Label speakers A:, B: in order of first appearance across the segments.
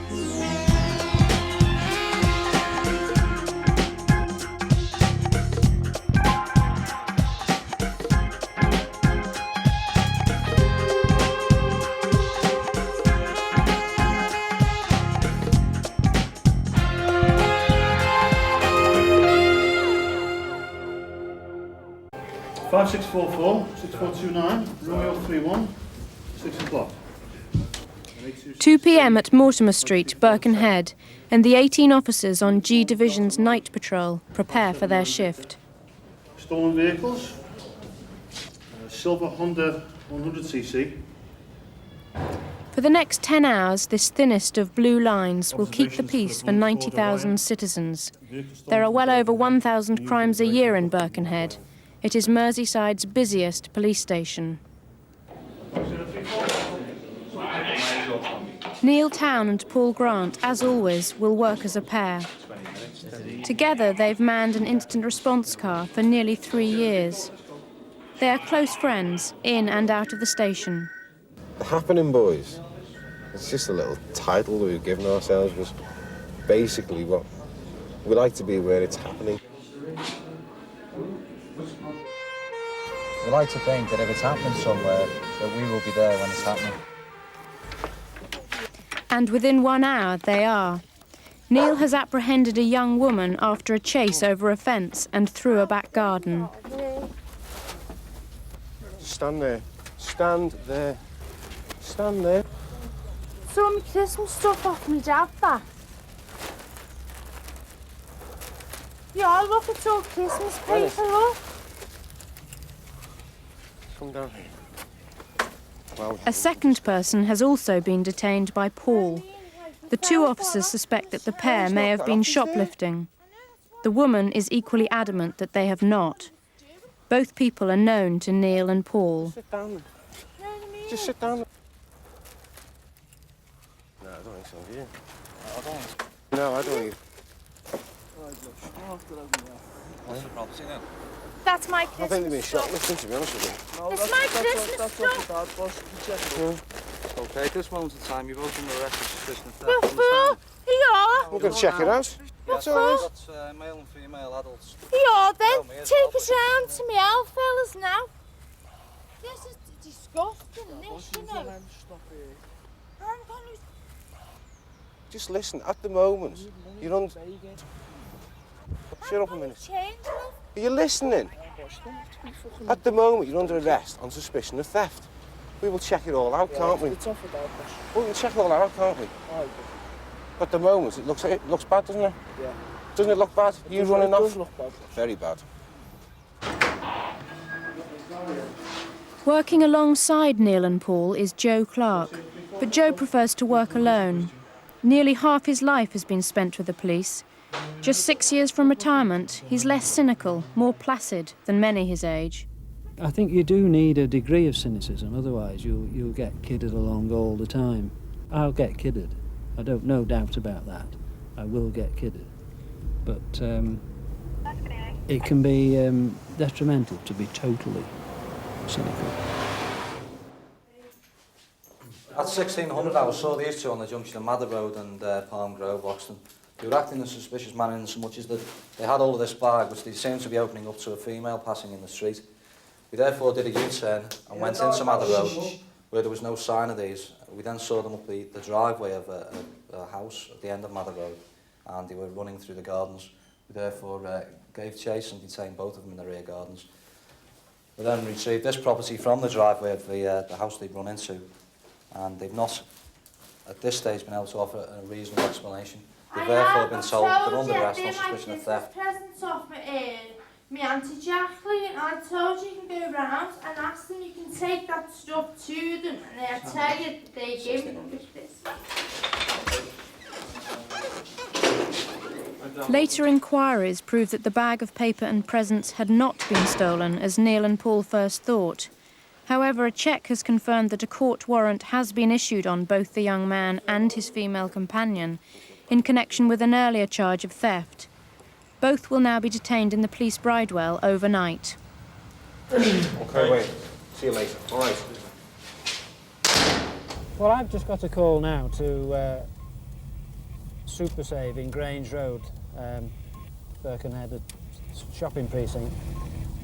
A: (5644) 6429 Romeo 31 6 o'clock.
B: 2 p.m. at Mortimer Street, Birkenhead, and the 18 officers on G Division's night patrol prepare for their shift.
A: Stolen vehicles, silver Honda 100cc.
B: For the next 10 hours, this thinnest of blue lines will keep the peace for 90,000 citizens. There are well over 1,000 crimes a year in Birkenhead. It is Merseyside's busiest police station. Neil Town and Paul Grant, as always, will work as a pair. Together, they've manned an instant response car for nearly 3 years. They are close friends, in and out of the station.
C: The Happening Boys. It's just a little title we've given ourselves, but basically what we like to be where it's happening.
D: We like to think that if it's happening somewhere, that we will be there when it's happening.
B: And within 1 hour, they are. Neil has apprehended a young woman after a chase over a fence and through a back garden.
C: Stand there. Stand there. Stand there.
E: Some Christmas stuff off me dad back. Yeah, look, it's all Christmas paper, look.
C: Come down here.
B: A second person has also been detained by Paul. The 2 officers suspect that the pair may have been shoplifting. The woman is equally adamant that they have not. Both people are known to Neil and Paul.
C: Sit down. Just sit down. No, I don't think so, do you? No, I don't.
D: What's the property now?
E: That's my
C: I
E: Christmas
C: think they've been
E: stuff.
C: shoplifting, to be honest with you.
E: No, it's my Christmas stuff.
D: Okay, at this moment in time, you've opened the arrest for suspicion of theft.
E: Well, fool, yeah.
C: We're going to check it out.
E: That's all.
D: Got male and female adults.
E: Yeah, then take us round to me old fellas now. This is disgusting, this, you know. I'm gonna...
C: Just listen, at the moment, you're on... Shut up a minute. Are you listening? At the moment, you're under arrest on suspicion of theft. We will check it all out, can't we? We can check it all out, can't we? At the moment, it looks bad, doesn't it? Yeah. Doesn't it look bad? You running off? It does look bad. Very bad.
B: Working alongside Neil and Paul is Joe Clarke, but Joe prefers to work alone. Nearly half his life has been spent with the police. Just 6 years from retirement, he's less cynical, more placid than many his age.
F: I think you do need a degree of cynicism, otherwise you'll get kidded along all the time. I'll get kidded. I don't no doubt about that. I will get kidded. But it can be detrimental to be totally cynical.
D: At 1600, I saw these 2 on the junction of Mather Road and Palm Grove, Oxton. They were acting in a suspicious manner in so much as that they had all of this bag, which they seemed to be opening up to a female passing in the street. We therefore did a U-turn and went into Mather Road, where there was no sign of these. We then saw them up the driveway of a house at the end of Mather Road, and they were running through the gardens. We therefore gave chase and detained both of them in the rear gardens. We then retrieved this property from the driveway of the house they'd run into, and they've not, at this stage, been able to offer a reasonable explanation. They've therefore been told they're under arrest on suspicion of theft.
E: Presents off me Auntie Jacqueline, I told you can go round and ask them you can take that stuff to them, and I tell you they give me this.
B: Later inquiries proved that the bag of paper and presents had not been stolen, as Neil and Paul first thought. However, a check has confirmed that a court warrant has been issued on both the young man and his female companion in connection with an earlier charge of theft. Both will now be detained in the police bridewell overnight.
C: Okay, wait. See you later. All right.
F: Well, I've just got a call now to Super Save in Grange Road, Birkenhead shopping precinct,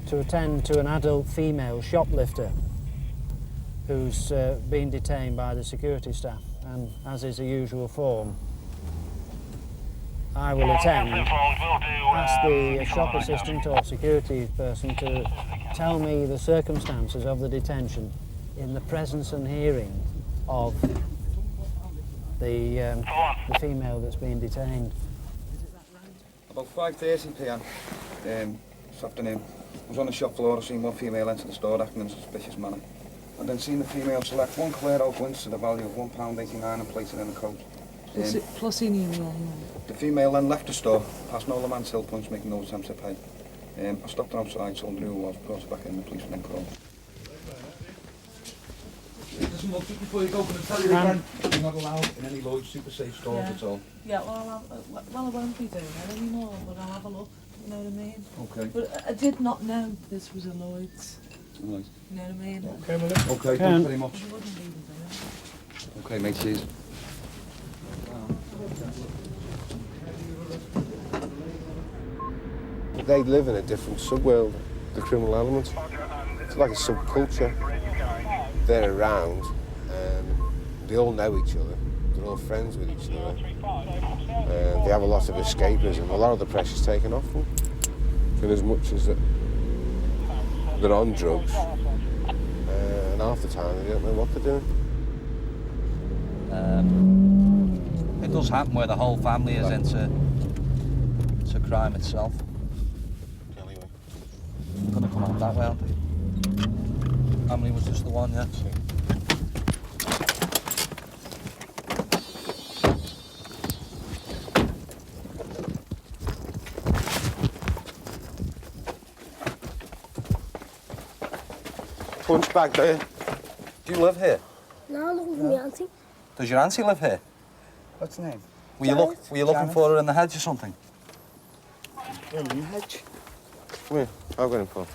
F: to attend to an adult female shoplifter who's been detained by the security staff, and as is the usual form, I will attend, ask the shop assistant or security person to tell me the circumstances of the detention in the presence and hearing of the female that's been detained.
G: About 5:30 p.m. This afternoon, I was on the shop floor. I seen one female enter the store acting in a suspicious manner. I then seen the female select one clear out winch to the value of £1.89 and place it in a coat.
H: Plus he knew me.
G: The female then left the store, past Nolan Man's Hill points, making no attempt to pay. I stopped her outside, told her who it was, brought her back in, the policeman then called.
I: Just look before you go, can I tell you again? You're not allowed in any Lloyd's Super Safe stores at all.
H: Yeah, well, I won't be doing that anymore, but I'll have a look, you know what I mean?
G: Okay.
H: But I did not know this was a Lloyd's,
G: Right.
H: you know what I mean?
G: Okay, well, okay, thanks very much.
H: You wouldn't leave it
G: Okay, mate, cheers.
C: They live in a different subworld, the criminal element. It's like a subculture. They're around, they all know each other, they're all friends with each other. They have a lot of escapism, a lot of the pressure's taken off them. In as much as that they're on drugs, and half the time they don't know what they're doing.
D: It does happen where the whole family is into crime itself. I'm gonna come out that way, aren't they? Family was just the one, yeah.
C: Punch back there.
D: Do you live here?
J: No, I live with my auntie.
D: Does your auntie live here?
G: What's the name?
D: Were you looking
G: Janet.
D: for her in the hedge or something?
G: In the hedge.
C: Come here, I've got him, Paul.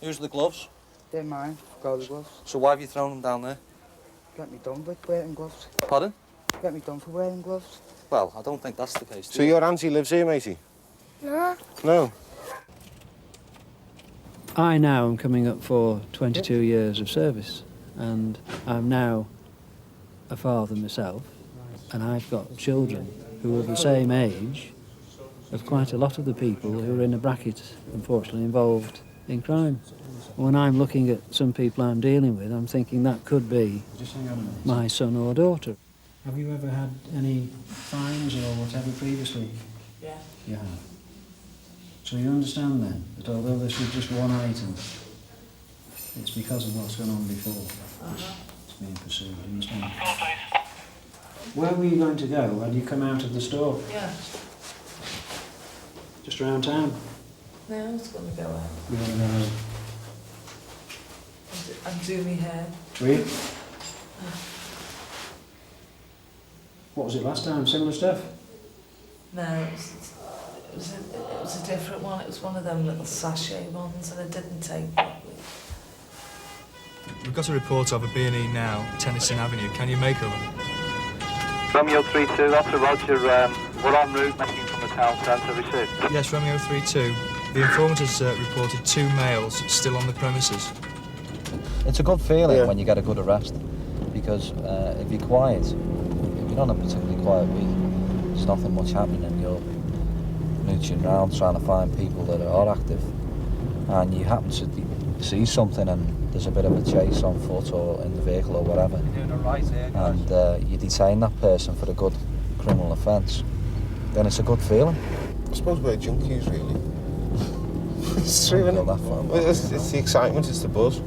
D: Who's the gloves?
G: They're mine, gold gloves.
D: So why have you thrown them down there?
G: Get me done with wearing gloves.
D: Pardon?
G: Get me done for wearing gloves.
D: Well, I don't think that's the case.
C: So your auntie lives here, matey?
J: No.
C: No.
F: I now am coming up for 22 years of service, and I'm now a father myself, and I've got children who are the same age of quite a lot of the people who are in a bracket, unfortunately, involved in crime. When I'm looking at some people I'm dealing with, I'm thinking that could be my son or daughter. Have you ever had any fines or whatever previously?
H: Yeah.
F: You have. So you understand then that although this was just one item, it's because of what's gone on before. It's being pursued, you understand? Where were you going to go when you come out of the store?
H: Yeah.
F: Just around town?
H: No, I was going to go out
F: You want to go home?
H: and do me hair.
F: Were you? What was it last time? Similar stuff?
H: No, it was a different one. It was one of them little sachet ones, and it didn't take properly.
K: We've got a report of a B&E now, Tennyson Avenue. Can you make over?
L: Romeo 32, that's a Roger. We're en route, making from the town centre, received.
K: Yes, Romeo 32. The informant has reported 2 males still on the premises.
D: It's a good feeling when you get a good arrest, because if you're quiet, if you're on a particularly quiet week, there's nothing much happening and you're mooching around trying to find people that are active, and you happen to see something and there's a bit of a chase on foot or in the vehicle or whatever, and you detain that person for a good criminal offence, then it's a good feeling.
C: I suppose we're junkies, really. It's true, isn't it? It's the excitement, it's the buzz.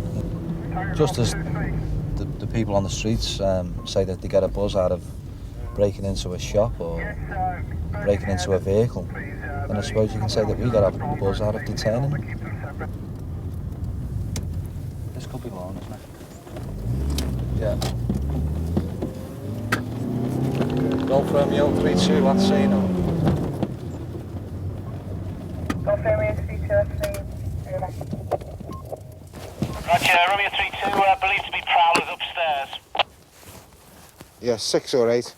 D: Just as the people on the streets say that they get a buzz out of breaking into a shop or breaking into a vehicle, then I suppose you can say that we get a buzz out of detaining them. This could be long, isn't it? Yeah. Golf Romeo 32, let's see now.
L: Golf Romeo 32, let's see. Roger, Romeo 32, believed to be prowlers upstairs.
C: Yeah, 6 or 8.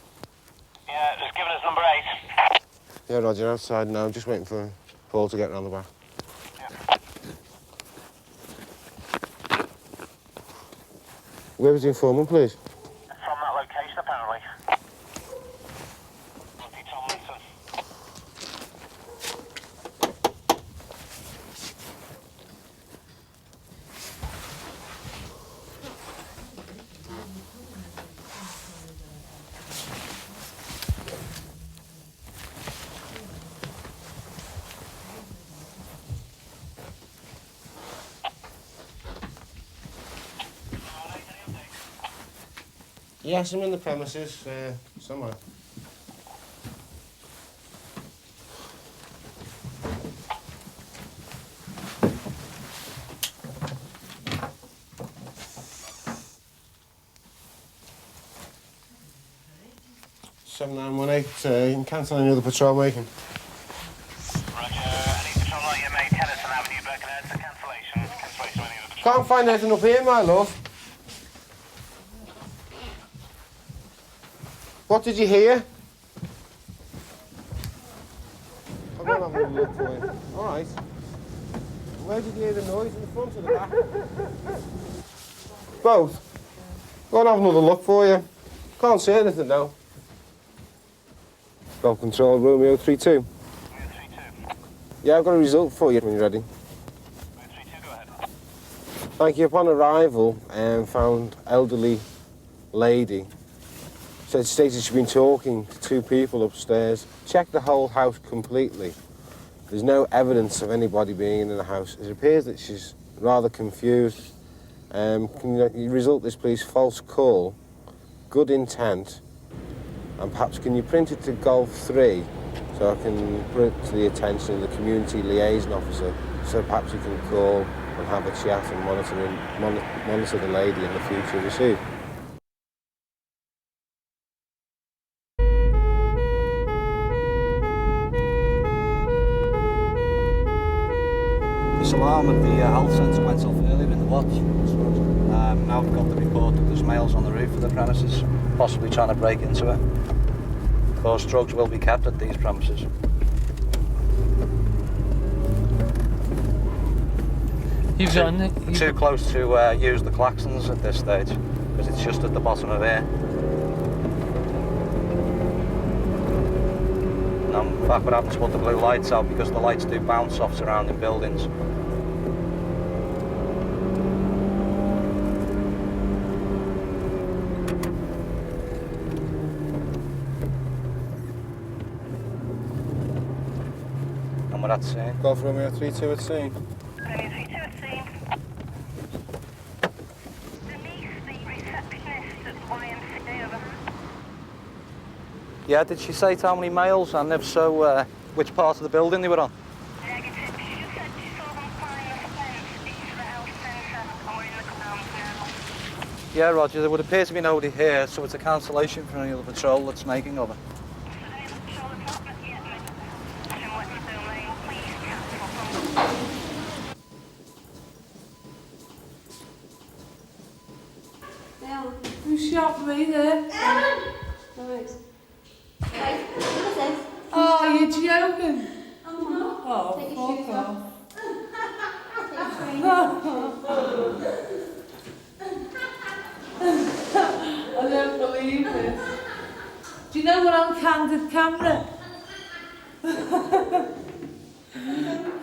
L: Yeah, just giving us number
C: Yeah, Roger, outside now. Just waiting for Paul to get round the back. Where was the informant, please?
L: From that location, apparently.
C: Yes, I'm in the premises, somewhere. Seven 918. You can cancel any other patrol making.
L: Roger, any patrol light you made, Tennyson Avenue, Birkenhead, for cancellation. Cancellation of any other patrol.
C: Can't find anything up here, my love. What did you hear? I'll go and have a little look for you. All right. Where did you hear the noise? In the front or the back? Both. Go and have another look for you. Can't see anything now. Golf Control, Romeo 32.
L: Romeo 32.
C: Yeah, I've got a result for you when you're ready.
L: Romeo 32, go ahead.
C: Thank you. Upon arrival, found elderly lady. So it stated she'd been talking to two people upstairs. Checked the whole house completely. There's no evidence of anybody being in the house. It appears that she's rather confused. Can you result this, please? False call, good intent, and perhaps can you print it to Golf 3 so I can put it to the attention of the community liaison officer, so perhaps you can call and have a chat and monitor the lady in the future. Receive.
D: This alarm at the health centre went off earlier in the watch. Now we've got the report that there's males on the roof of the premises, possibly trying to break into it. Of course, drugs will be kept at these premises.
F: You've done it.
D: Too close to use the klaxons at this stage, because it's just at the bottom of here. And in fact, we're having to put the blue lights out because the lights do bounce off surrounding buildings. And we're at scene.
C: Golf Romeo 32 at scene.
L: Romeo 32 at scene. Denise, the receptionist at YMCA, over.
D: Yeah, did she say how many males, and if so, which part of the building they were on?
L: Negative. She just said she saw them climbing the fence east of the health centre, and we're in the grounds now.
D: Yeah, Roger, there would appear to be nobody here, so it's a cancellation for any other patrol that's making of it.
H: Who shot me there?
J: Right.
H: Oh, you're joking?
J: Oh, no.
H: Oh,
J: Take your shoes
H: fuck off. I don't believe it. Do you know we're on candid camera?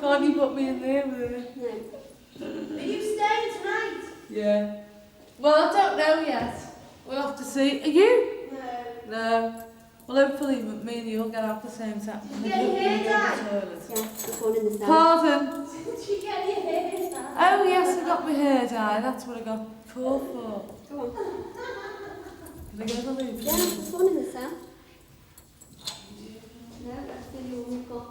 H: Can't you put me in there with it?
J: No. Are you staying tonight?
H: Yeah. Well, I don't know yet. We'll have to see. Are you?
J: No.
H: No. Well, hopefully me and you'll get out the same time.
J: Did you get your hair done?
H: Yeah,
J: this one in the stand.
H: Pardon?
J: Did you get your hair done?
H: Oh, yes, I got my hair dyed. That's what I got called for.
J: Go on.
H: Can I get a loop?
J: Yeah, this one in the stand. No, that's the one we've got.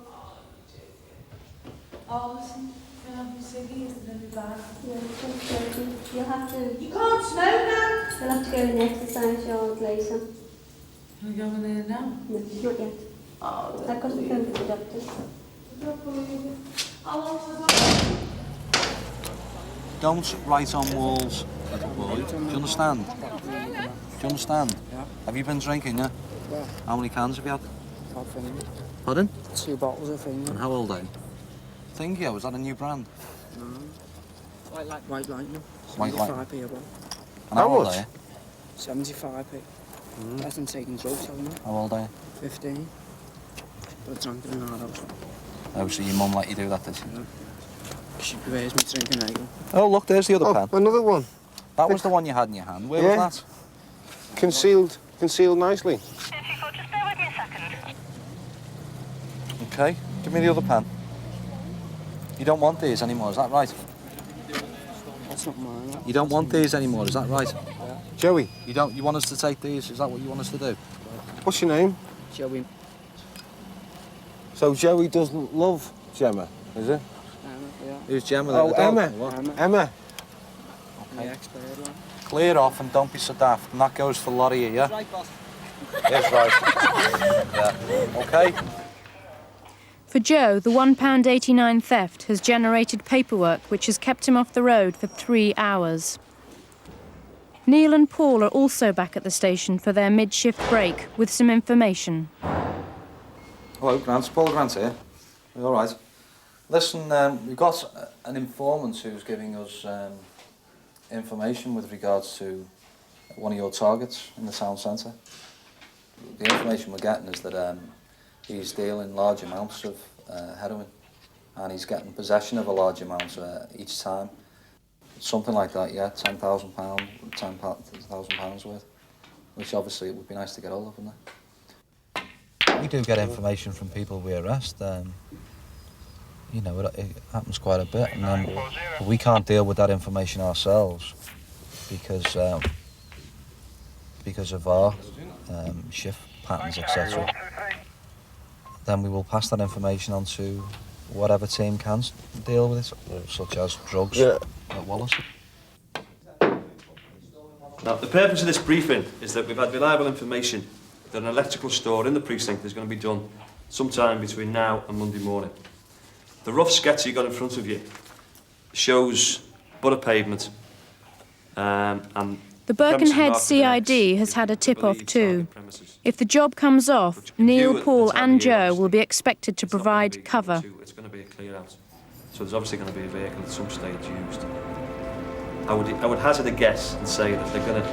H: Oh, listen. You'll have your ciggies and then be back.
J: Yeah, it's smoking. You'll have to...
H: You can't smoke now.
J: You'll have to go in the exercise yard later.
H: Can we go in there now?
J: No, not yet.
H: Oh,
J: I've got to phone for the doctor.
H: I don't believe it. How long was that?
D: Don't write on walls, little boy. Do you understand? Do you understand?
G: Yeah.
D: Have you been drinking, yeah?
G: Yeah.
D: How many cans have you had?
G: Half an
D: Pardon?
M: 2 bottles of thing.
D: And how old are you? Thingy, was that a new brand?
M: No. White Lightning.
D: White Lightning.
M: 75p a bottle.
D: And how old are you?
M: 75p. That's been taking drugs, haven't I?
D: How old are you?
M: 15. But drinking in our house.
D: Oh, so your mum let you do that, did she?
M: Yeah. She prefers me drinking ale.
D: Oh, look, there's the other pen.
C: Another one.
D: That was the one you had in your hand. Where
C: Yeah.
D: was that?
C: Concealed nicely.
L: Just bear with me a second.
D: Okay, give me the other pen. You don't want these anymore, is that right?
M: That's not mine. That.
D: You don't want these anymore, is that right?
M: Yeah.
C: Joey.
D: You want us to take these? Is that what you want us to do?
C: What's your name?
M: Joey.
C: So Joey doesn't love Gemma, is it?
M: Yeah.
D: Who's Gemma?
C: Oh,
D: the dog?
C: Emma.
M: Emma.
C: Emma.
M: The expert one.
D: Clear off and don't be so daft. And that goes for a lot of you, yeah?
M: Right, boss.
D: Yes, right. Yeah. Okay.
B: For Joe, the £1.89 theft has generated paperwork which has kept him off the road for 3 hours. Neil and Paul are also back at the station for their mid-shift break with some information.
D: Hello, Grant. Paul Grant here. All right. Listen, we've got an informant who's giving us information with regards to one of your targets in the town centre. The information we're getting is that he's dealing large amounts of heroin, and he's getting possession of a large amount each time. Something like that, yeah, £10,000, £10,000 worth, which obviously it would be nice to get hold of, wouldn't it? We do get information from people we arrest. You know, it happens quite a bit, and but we can't deal with that information ourselves because of our shift patterns, etc. Then we will pass that information on to whatever team can deal with it, such as drugs at Wallace.
N: Now, the purpose of this briefing is that we've had reliable information that an electrical store in the precinct is going to be done sometime between now and Monday morning. The rough sketch you got in front of you shows butter pavement and
B: the Birkenhead CID has had a tip-off too. If the job comes off, Neil, Paul and Joe will be expected to provide cover.
N: It's going to be a clear out. So there's obviously going to be a vehicle at some stage used. I would hazard a guess and say that they're going to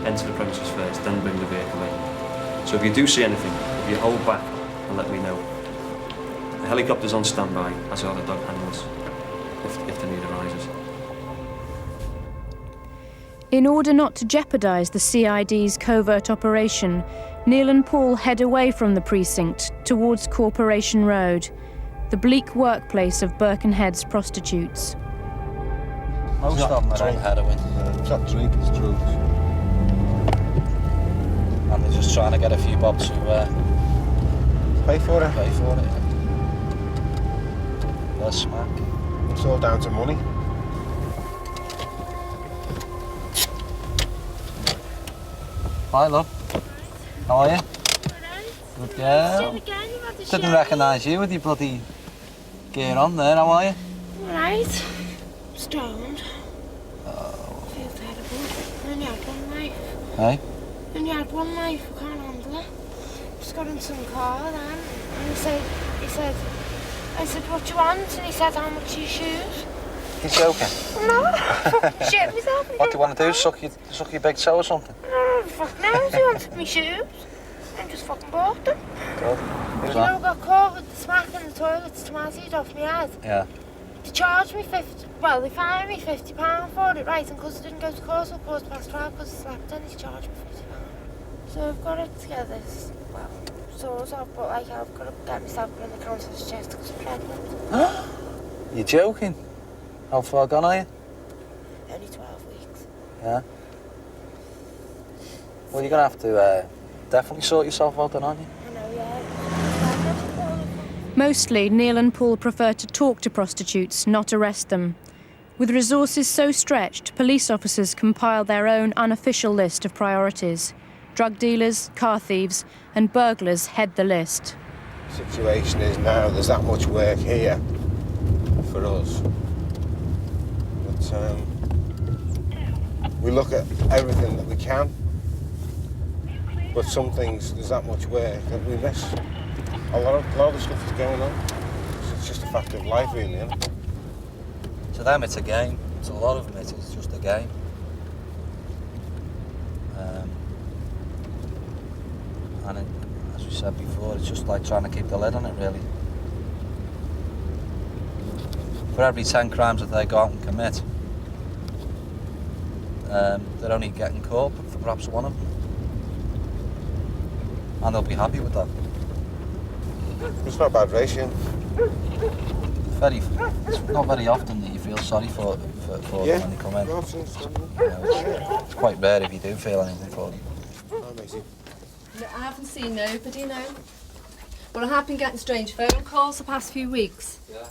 N: enter the premises first, then bring the vehicle in. So if you do see anything, if you hold back and let me know. The helicopter's on standby, as are the dog handlers, if the need arises.
B: In order not to jeopardise the CID's covert operation, Neil and Paul head away from the precinct towards Corporation Road, the bleak workplace of Birkenhead's prostitutes.
D: Most of them are on heroin.
C: It's not drink, it's drugs.
D: And they're just trying to get a few bob to
C: Pay for it.
D: pay for it. They're smack.
C: It's all down to money.
D: Hi, love. How are you? Good girl. Didn't recognise you with your bloody gear on there. How are you?
E: Alright. Stoned. Feels terrible. I only had one life.
D: Hey?
E: I only had one life, I can't handle it. Just got in some car then, and I said, what do you want? And he said, how much are your shoes?
D: You're joking?
E: No, shit myself.
D: What do you want to do? Suck your big toe or something?
E: No, fuck knows, he wanted my shoes. I just fucking bought them.
D: Good. Who's
E: You
D: that?
E: know, I got caught with the smack in the toilet, tomatoes off my head.
D: Yeah.
E: They charged me they fined me £50 for it, right? And because I didn't go to court till 12:15 because I slept in, they charged me £50. So I've got it together, sort of, but like I've got to get myself in the council's chest because I'm pregnant.
D: You're joking? How far gone are you?
E: Only 12 weeks.
D: Yeah. Well, you're going to have to definitely sort yourself out then, aren't you?
E: I know, yeah.
B: Mostly, Neil and Paul prefer to talk to prostitutes, not arrest them. With resources so stretched, police officers compile their own unofficial list of priorities. Drug dealers, car thieves and burglars head the list.
C: The situation is now there's that much work here for us. But we look at everything that we can. But some things, there's that much work that we miss. A lot of the stuff is going on. It's just a fact of life, really, isn't it?
D: To them, it's a game. To a lot of them, it's just a game. And as we said before, it's just like trying to keep the lid on it, really. For every 10 crimes that they go out and commit, they're only getting caught for perhaps one of them. And they'll be happy with that.
C: It's not a bad ratio.
D: It's not very often that you feel sorry for them when they come in. It's quite rare if you do feel anything for them.
O: No, I haven't seen nobody now. But I have been getting strange phone calls the past few weeks.
D: Yeah.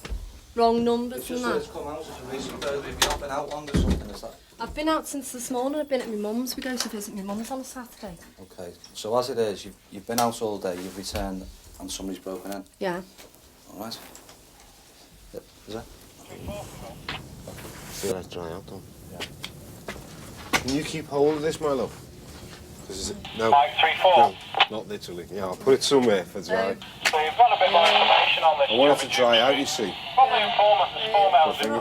O: Wrong numbers and that.
D: It's come out as a recent though. Have you not been out long or something? Is that?
O: I've been out since this morning. I've been at my mum's. We go to visit my mum's on a Saturday.
D: Okay. So as it is, you've been out all day, you've returned and somebody's broken in?
O: Yeah.
D: All right. Is it?
C: See, let's dry out, though.
D: Yeah.
C: Can you keep hold of this, my love? No,
L: Mike 3-4.
C: no, not literally. Yeah, I'll put it somewhere for dry.
L: So you've got a bit more information on this.
C: I want it to dry out, you see.
L: Probably inform us. There's 4 miles in.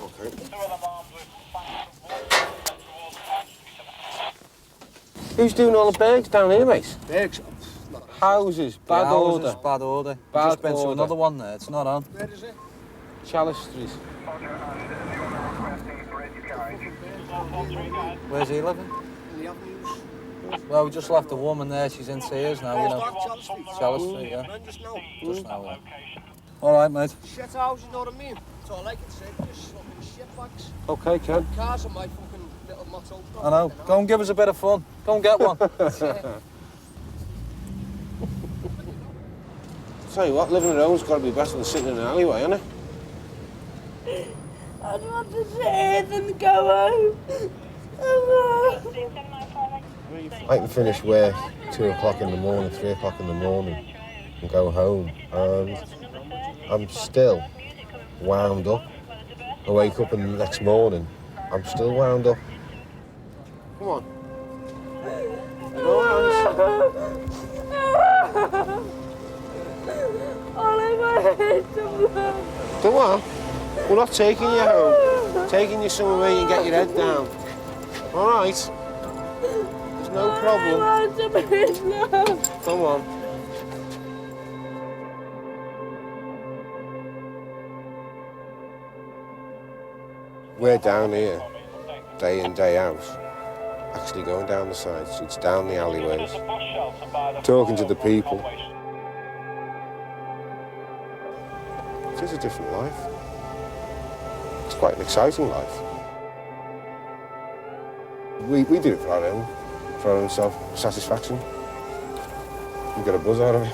C: Okay. Who's doing all the bergs down here, mate?
M: Bergs?
C: Houses, bad order.
D: Bad order.
C: Bad
D: Just been to
C: order.
D: another one there. It's not on.
M: Where is it?
C: Chalice Street.
D: Where's he living?
M: In the avenues.
D: Well, we just left a woman there. She's in tears now, you know.
M: Chalice Street?
D: Chalice Street, yeah.
M: Just now.
D: Just now, yeah. All right, mate.
M: Shit houses, you know what I mean? That's all I can say. Just fucking shit bags.
C: Okay, Ken.
M: Cars are my fucking little motto.
D: I know. Go and give us a bit of fun. Go and get one.
C: Tell you what, living at home's got to be better than sitting in an alleyway, isn't it?
E: I just want to sit and go home.
C: I can finish work 2 o'clock in the morning, 3 o'clock in the morning and go home and I'm still wound up. I wake up and the next morning, I'm still wound up. Come on. Don't what? We're not taking you home. Taking you somewhere where you can get your head down. All right? There's no problem. Come on. We're down here, day in, day out, actually going down the side streets, down the alleyways, talking to the people. It is a different life. It's quite an exciting life. We do it for our own self-satisfaction. We get a buzz out of it.